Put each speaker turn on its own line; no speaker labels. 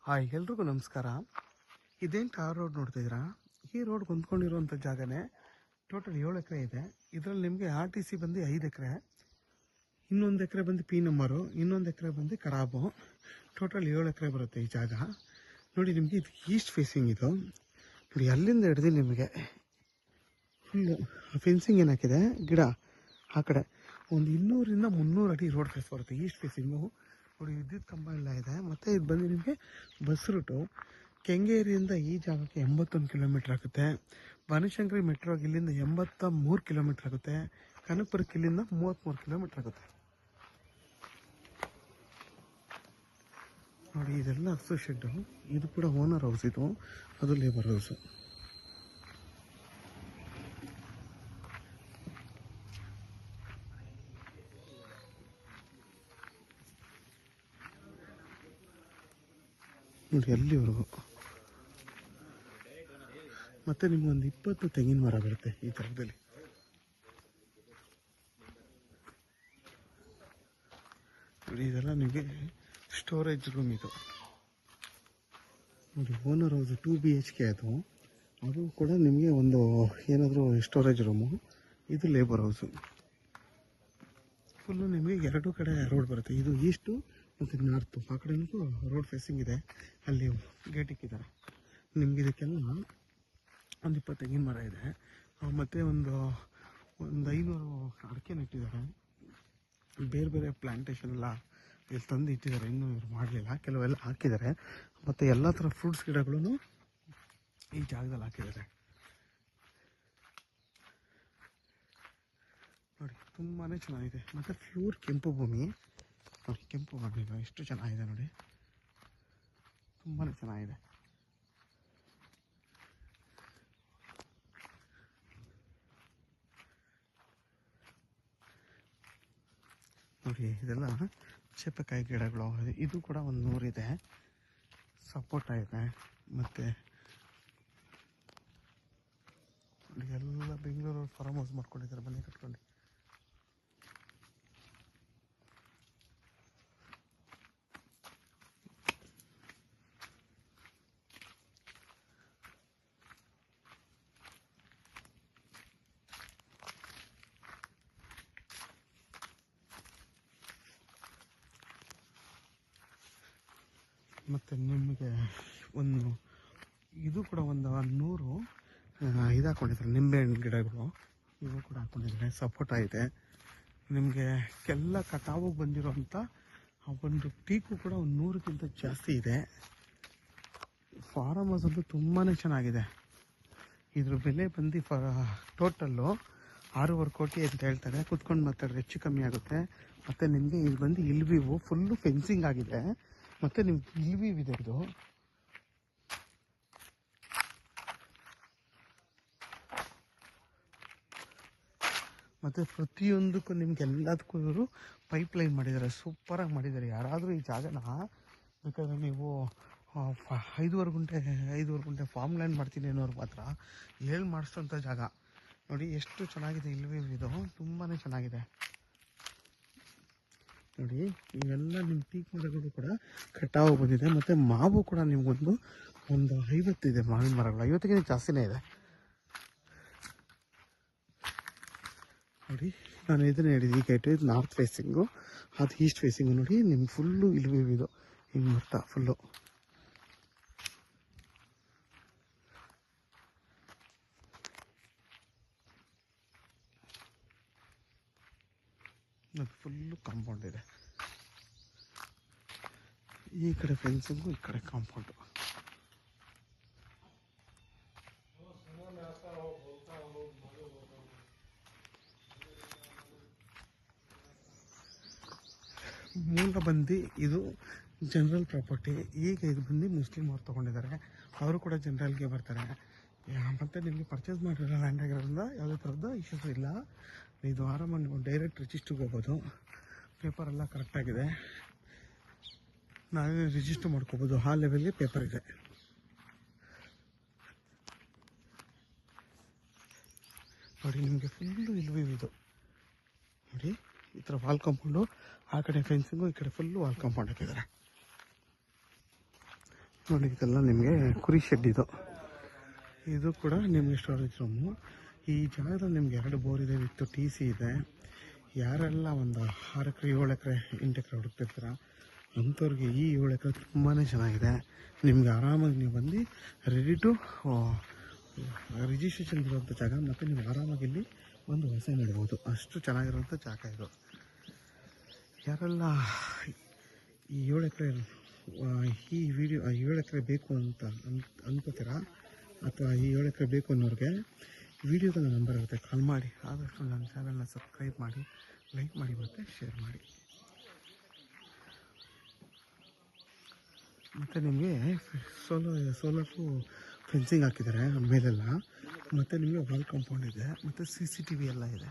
Hi ಎಲ್ರಿಗೂ ನಮಸ್ಕಾರ. ಇದೇನು ಟಾರ್ ರೋಡ್ ನೋಡ್ತಿದ್ದೀರಾ? ಈ ರೋಡ್ ಹೊಂದ್ಕೊಂಡಿರುವಂಥ ಜಾಗನೇ. ಟೋಟಲ್ 7 ಎಕರೆ ಇದೆ. ಇದರಲ್ಲಿ ನಿಮಗೆ RTC ಬಂದು 5 ಎಕರೆ, ಇನ್ನೊಂದು ಎಕರೆ ಬಂದು P ನಂಬರು, ಇನ್ನೊಂದು ಎಕರೆ ಬಂದು ಖರಾಬು. ಟೋಟಲ್ 7 ಎಕರೆ ಬರುತ್ತೆ ಈ ಜಾಗ. ನೋಡಿ, ನಿಮಗೆ ಇದು ಈಸ್ಟ್ ಫೇಸಿಂಗ್. ಇದು ನೋಡಿ, ಅಲ್ಲಿಂದ ಹಿಡಿದು ನಿಮಗೆ ಫುಲ್ಲು ಫೆನ್ಸಿಂಗ್ ಏನಾಕಿದೆ, ಗಿಡ ಆ ಕಡೆ ಒಂದು 200 ಇಂದ 300 ಅಡಿ ರೋಡ್ ಫೇಸ್ ಬರುತ್ತೆ ಈಸ್ಟ್ ಫೇಸಿಂಗು. ನೋಡಿ, ವಿದ್ಯುತ್ ಕಂಬ ಎಲ್ಲ ಇದೆ. ಮತ್ತು ಇದು ಬಂದು ನಿಮಗೆ ಬಸ್ ರೂಟು. ಕೆಂಗೇರಿಯಿಂದ ಈ ಜಾಗಕ್ಕೆ 81 ಕಿಲೋಮೀಟ್ರ್ ಆಗುತ್ತೆ. ಬನಶಂಕರಿ ಮೆಟ್ರೋಗೆ ಇಲ್ಲಿಂದ 83 ಕಿಲೋಮೀಟ್ರ್ ಆಗುತ್ತೆ. ಕನಕಪುರಕ್ಕೆ ಇಲ್ಲಿಂದ 33 ಕಿಲೋಮೀಟ್ರ್ ಆಗುತ್ತೆ. ನೋಡಿ, ಇದೆಲ್ಲ ಹಸು ಶೆಡ್ಡು. ಇದು ಕೂಡ ಓನರ್ ಹೌಸ್, ಇದು ಅದು ಲೇಬರ್ ಹೌಸು. ನೋಡಿ, ಅಲ್ಲಿವರೆಗೂ. ಮತ್ತು ನಿಮಗೊಂದು 20 ತೆಂಗಿನ ಮರ ಬರುತ್ತೆ ಈ ಜಾಗದಲ್ಲಿ. ನೋಡಿ, ಇದೆಲ್ಲ ನಿಮಗೆ ಸ್ಟೋರೇಜ್ ರೂಮ್. ಇದು ನೋಡಿ, ಓನರ್ ಹೌಸ್ 2 BHK. ಅದು ಕೂಡ ನಿಮಗೆ ಒಂದು ಏನಾದರೂ ಸ್ಟೋರೇಜ್ ರೂಮು. ಇದು ಲೇಬರ್ ಹೌಸು. ಫುಲ್ಲು ನಿಮಗೆ 2 ಕಡೆ ರೋಡ್ ಬರುತ್ತೆ. ಇದು ಈಸ್ಟು ಮತ್ತು ನಾರ್ತು. ಆ ಕಡೆನೂ ರೋಡ್ ಫೇಸಿಂಗ್ ಇದೆ. ಅಲ್ಲಿ ಗೇಟ್ ಇಕ್ಕಿದ್ದಾರೆ. ನಿಮ್ಗೆ ಇದಕ್ಕೆಲ್ಲ ಒಂದು 20 ತೆಂಗಿನ ಮರ ಇದೆ. ಮತ್ತು ಒಂದು 500 ಅಡಿಕೆ ನೆಟ್ಟಿದ್ದಾರೆ. ಬೇರೆ ಬೇರೆ ಪ್ಲ್ಯಾಂಟೇಷನ್ ಎಲ್ಲ ಇಲ್ಲಿ ತಂದು ಇಟ್ಟಿದ್ದಾರೆ. ಇನ್ನೂ ಇವ್ರು ಮಾಡಲಿಲ್ಲ, ಕೆಲವೆಲ್ಲ ಹಾಕಿದ್ದಾರೆ. ಮತ್ತು ಎಲ್ಲ ಥರ ಫ್ರೂಟ್ಸ್ ಗಿಡಗಳೂ ಈ ಜಾಗದಲ್ಲಿ ಹಾಕಿದ್ದಾರೆ. ನೋಡಿ, ತುಂಬಾ ಚೆನ್ನಾಗಿದೆ. ಮತ್ತು ಪ್ಯೂರ್ ಕೆಂಪು ಭೂಮಿ. ನೋಡಿ, ಕೆಂಪು ಭೂಮಿ ಎಷ್ಟು ಚೆನ್ನಾಗಿದೆ ನೋಡಿ, ತುಂಬಾ ಚೆನ್ನಾಗಿದೆ. ನೋಡಿ, ಇದೆಲ್ಲ ಚೇಪೆಕಾಯಿ ಗಿಡಗಳು. ಇದು ಕೂಡ ಒಂದು 100 ಇದೆ. ಸಪೋಟ ಇದೆ. ಮತ್ತು ಎಲ್ಲ ಬೆಂಗಳೂರು ಫಾರ್ಮ್ ಹೌಸ್ ಮಾಡ್ಕೊಂಡಿದ್ದಾರೆ, ಮನೆ ಕಟ್ಕೊಂಡು. ಮತ್ತು ನಿಮಗೆ ಒಂದು ಇದು ಕೂಡ ಒಂದು 100 ಇದು ಹಾಕ್ಕೊಂಡಿದ್ದಾರೆ, ನಿಂಬೆಹಣ್ಣು ಗಿಡಗಳು. ಇವು ಕೂಡ ಹಾಕ್ಕೊಂಡಿದ್ದಾರೆ. ಸಪೋಟ ಇದೆ. ನಿಮಗೆ ಎಲ್ಲ ಕಟಾವಿಗೆ ಬಂದಿರೋಂಥ ಒಂದು ಟೀಕು ಕೂಡ ಒಂದು 100ಕ್ಕಿಂತ ಜಾಸ್ತಿ ಇದೆ. ಫಾರಮ್ ಹೌಸ್ ಅಂತೂ ತುಂಬಾ ಚೆನ್ನಾಗಿದೆ. ಇದ್ರ ಬೆಲೆ ಬಂದು ಟೋಟಲ್ಲು 6.5 ಕೋಟಿ ಅಂತ ಹೇಳ್ತಾರೆ. ಕುತ್ಕೊಂಡು ಮಾತಾಡಿದ್ರೆ ಹೆಚ್ಚು ಕಮ್ಮಿ ಆಗುತ್ತೆ. ಮತ್ತು ನಿಮಗೆ ಇದು ಬಂದು ಇಲ್ವಿವು ಫುಲ್ಲು ಫೆನ್ಸಿಂಗ್ ಆಗಿದೆ. ಮತ್ತು ನಿಮ್ಗೆ ಇಲ್ವಿವ್ ಇದೆ. ಇದು ಮತ್ತು ಪ್ರತಿಯೊಂದಕ್ಕೂ ನಿಮ್ಗೆ ಎಲ್ಲದಕ್ಕೂ ಇವರು ಪೈಪ್ಲೈನ್ ಮಾಡಿದ್ದಾರೆ. ಸೂಪರಾಗಿ ಮಾಡಿದ್ದಾರೆ. ಯಾರಾದರೂ ಈ ಜಾಗನ ಬೇಕಾದ್ರೆ ನೀವು 5.5 ಗುಂಟೆ ಫಾರ್ಮ್ ಲ್ಯಾಂಡ್ ಮಾಡ್ತೀನಿ ಅನ್ನೋರು ಮಾತ್ರ ಹೇಳಿ ಮಾಡಿಸೋಂಥ ಜಾಗ. ನೋಡಿ, ಎಷ್ಟು ಚೆನ್ನಾಗಿದೆ ಇಲ್ವಿವ್. ಇದು ತುಂಬಾ ಚೆನ್ನಾಗಿದೆ. ನೋಡಿ, ಇವೆಲ್ಲ ನಿಮ್ಮ ಟೀಕ್ ಮರಗಳು ಕೂಡ ಕಟಾವು ಬಂದಿದೆ. ಮತ್ತು ಮಾವು ಕೂಡ ನಿಮಗೊಂದು 50 ಇದೆ. ಮಾವಿನ ಮರಗಳು 50ಕ್ಕಿಂತ ಜಾಸ್ತಿನೇ ಇದೆ. ನೋಡಿ, ನಾನು ಇದನ್ನು ಹೇಳಿದ್ದು, ಈ ಗೇಟು ಇದು ನಾರ್ತ್ ಫೇಸಿಂಗು, ಅದು ಈಸ್ಟ್ ಫೇಸಿಂಗು. ನೋಡಿ, ನಿಮ್ಗೆ ಫುಲ್ಲು ಇಲ್ವಿವ್ ಇದು ಹಿಂಗೆ ಬರ್ತಾ ಫುಲ್ಲು. ಫುಲ್ಲು ಕಾಂಪೌಂಡ್ ಇದೆ. ಈ ಕಡೆ ಫೆನ್ಸಿಂಗು, ಈ ಕಡೆ ಕಾಂಪೌಂಡು. ಮೂಲ ಬಂದು ಇದು ಜನರಲ್ ಪ್ರಾಪರ್ಟಿ. ಈಗ ಇದು ಬಂದು ಮುಸ್ಲಿಮ್ ಅವ್ರು ತೊಗೊಂಡಿದ್ದಾರೆ. ಅವರು ಕೂಡ ಜನರಲ್ಗೆ ಬರ್ತಾರೆ. ಮತ್ತು ನಿಮಗೆ ಪರ್ಚೇಸ್ ಮಾಡಿರೋ ಲ್ಯಾಂಡ್ ಆಗಿರೋದ್ರಿಂದ ಯಾವುದೇ ಥರದ ಇಶ್ಯೂಸ್ ಇಲ್ಲ. ಇದು ಆರಾಮಾಗಿ ನೀವು ಡೈರೆಕ್ಟ್ ರಿಜಿಸ್ಟ್ರಿಗೆ ಹೋಗ್ಬೋದು. ಪೇಪರೆಲ್ಲ ಕರೆಕ್ಟಾಗಿದೆ. ನಾವೇ ರಿಜಿಸ್ಟರ್ ಮಾಡ್ಕೋಬೋದು. ಆ ಲೆವೆಲ್ಗೆ ಪೇಪರ್ ಇದೆ. ನೋಡಿ, ನಿಮಗೆ ಫುಲ್ಲು ಇಲ್ವಿವ್ ಇದು. ನೋಡಿ, ಈ ಥರ ವಾಲ್ ಕಾಂಪೌಂಡು, ಆ ಕಡೆ ಫೆನ್ಸಿಂಗು, ಈ ಕಡೆ ಫುಲ್ಲು ವಾಲ್ ಕಾಂಪೌಂಡ್ ಹಾಕಿದ್ದಾರೆ. ನೋಡಿ ಇದೆಲ್ಲ ನಿಮಗೆ ಕುರಿ ಶೆಡ್ ಇದು ಕೂಡ ನಿಮಗೆ ಸ್ಟೋರೇಜ್ ರೂಮು. ಈ ಜಾಗದಲ್ಲಿ ನಿಮ್ಗೆ 2 ಬೋರ್ ಇದೆ, ವಿತ್ TC ಇದೆ. ಯಾರೆಲ್ಲ ಒಂದು 6 ಎಕರೆ 7 ಎಕರೆ 8 ಎಕರೆ ಹುಡುಕ್ತಿರ್ತೀರ ಅಂಥವ್ರಿಗೆ ಈ 7 ಎಕರೆ ತುಂಬಾ ಚೆನ್ನಾಗಿದೆ. ನಿಮ್ಗೆ ಆರಾಮಾಗಿ ನೀವು ಬಂದು ರೆಡಿ ಟು ರಿಜಿಸ್ಟ್ರೇಷನ್ ಇರುವಂಥ ಜಾಗ, ಮತ್ತು ನೀವು ಆರಾಮಾಗಿ ಇಲ್ಲಿ ಒಂದು ವ್ಯವಸಾಯ ಮಾಡ್ಬೋದು. ಅಷ್ಟು ಚೆನ್ನಾಗಿರುವಂಥ ಜಾಗ ಇದು. ಯಾರೆಲ್ಲ ಈ 7 ಎಕರೆ ಈ ವಿಡಿಯೋ 7 ಎಕರೆ ಬೇಕು ಅಂತ ಅನ್ಕೋತೀರಾ, ಅಥವಾ ಈ 7 ಎಕರೆ ಬೇಕು ಅನ್ನೋರಿಗೆ ವಿಡಿಯೋದಲ್ಲಿ ನಂಬರ್ ಇರುತ್ತೆ, ಕಾಲ್ ಮಾಡಿ. ಆದಷ್ಟು ನನ್ನ ಚಾನಲ್ನ ಸಬ್ಸ್ಕ್ರೈಬ್ ಮಾಡಿ, ಲೈಕ್ ಮಾಡಿ ಮತ್ತು ಶೇರ್ ಮಾಡಿ. ಮತ್ತು ನಿಮಗೆ ಸೋಲಾರು ಫೆನ್ಸಿಂಗ್ ಹಾಕಿದ್ದಾರೆ ಮೇಲೆಲ್ಲ, ಮತ್ತು ನಿಮಗೆ ವಾಲ್ ಕಾಂಪೌಂಡ್ ಇದೆ, ಮತ್ತು CCTV ಎಲ್ಲ ಇದೆ.